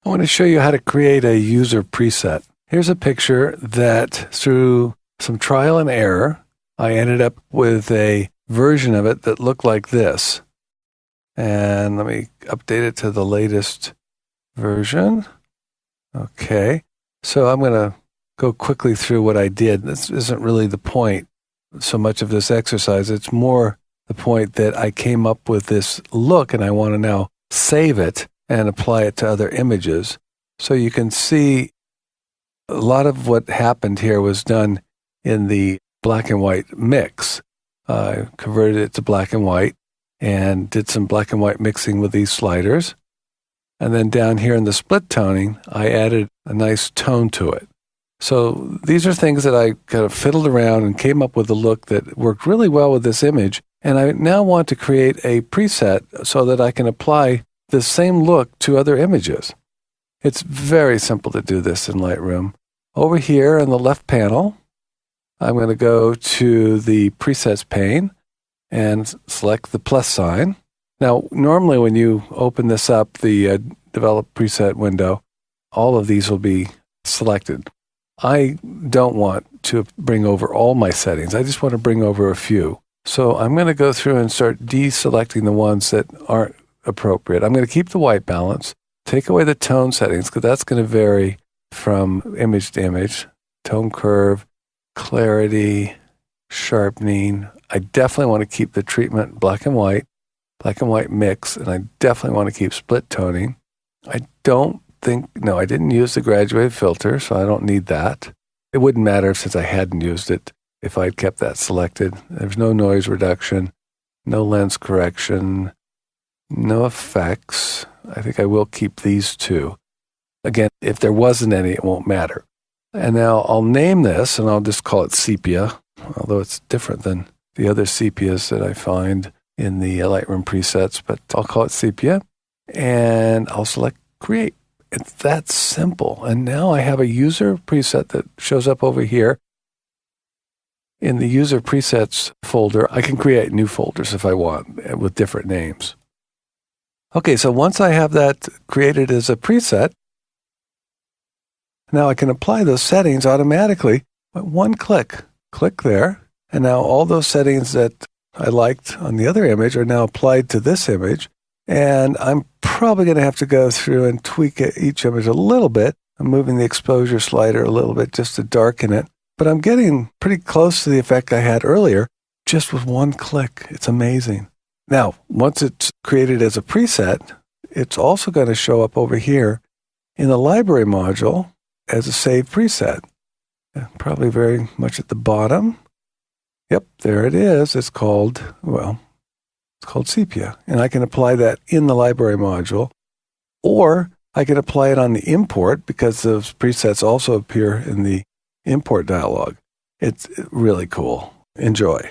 I want to show you how to create a user preset. Here's a picture that through some trial and error, I ended up with a version of it that looked like this. And let me update it to the latest version. Okay, so I'm going to go quickly through what I did. This isn't really the point so much of this exercise. It's more the point that I came up with this look and I want to now save it and apply it to other images. So you can see a lot of what happened here was done in the black and white mix. I converted it to black and white and did some black and white mixing with these sliders. And then down here in the split toning, I added a nice tone to it. So these are things that I kind of fiddled around and came up with a look that worked really well with this image. And I now want to create a preset so that I can apply the same look to other images. It's very simple to do this in Lightroom. Over here in the left panel, I'm going to go to the presets pane and select the plus sign. Now, normally when you open this up, the develop preset window, all of these will be selected. I don't want to bring over all my settings. I just want to bring over a few. So I'm going to go through and start deselecting the ones that aren't appropriate. I'm going to keep the white balance, take away the tone settings because that's going to vary from image to image. Tone curve, clarity, sharpening. I definitely want to keep the treatment black and white mix, and I definitely want to keep split toning. I didn't use the graduated filter, so I don't need that. It wouldn't matter since I hadn't used it if I'd kept that selected. There's no noise reduction, no lens correction, no effects. I think I will keep these two. Again, if there wasn't any, it won't matter. And now I'll name this, and I'll just call it sepia, although it's different than the other sepias that I find in the Lightroom presets, but I'll call it sepia, and I'll select create. It's that simple. And now I have a user preset that shows up over here. In the user presets folder, I can create new folders if I want with different names. Okay, so once I have that created as a preset, now I can apply those settings automatically with one click. Click there, and now all those settings that I liked on the other image are now applied to this image. And I'm probably going to have to go through and tweak each image a little bit. I'm moving the exposure slider a little bit just to darken it. But I'm getting pretty close to the effect I had earlier just with one click. It's amazing. Now, once it's created as a preset, it's also going to show up over here in the library module as a saved preset. Probably very much at the bottom. Yep, there it is. It's called sepia. And I can apply that in the library module, or I can apply it on the import because those presets also appear in the import dialog. It's really cool. Enjoy.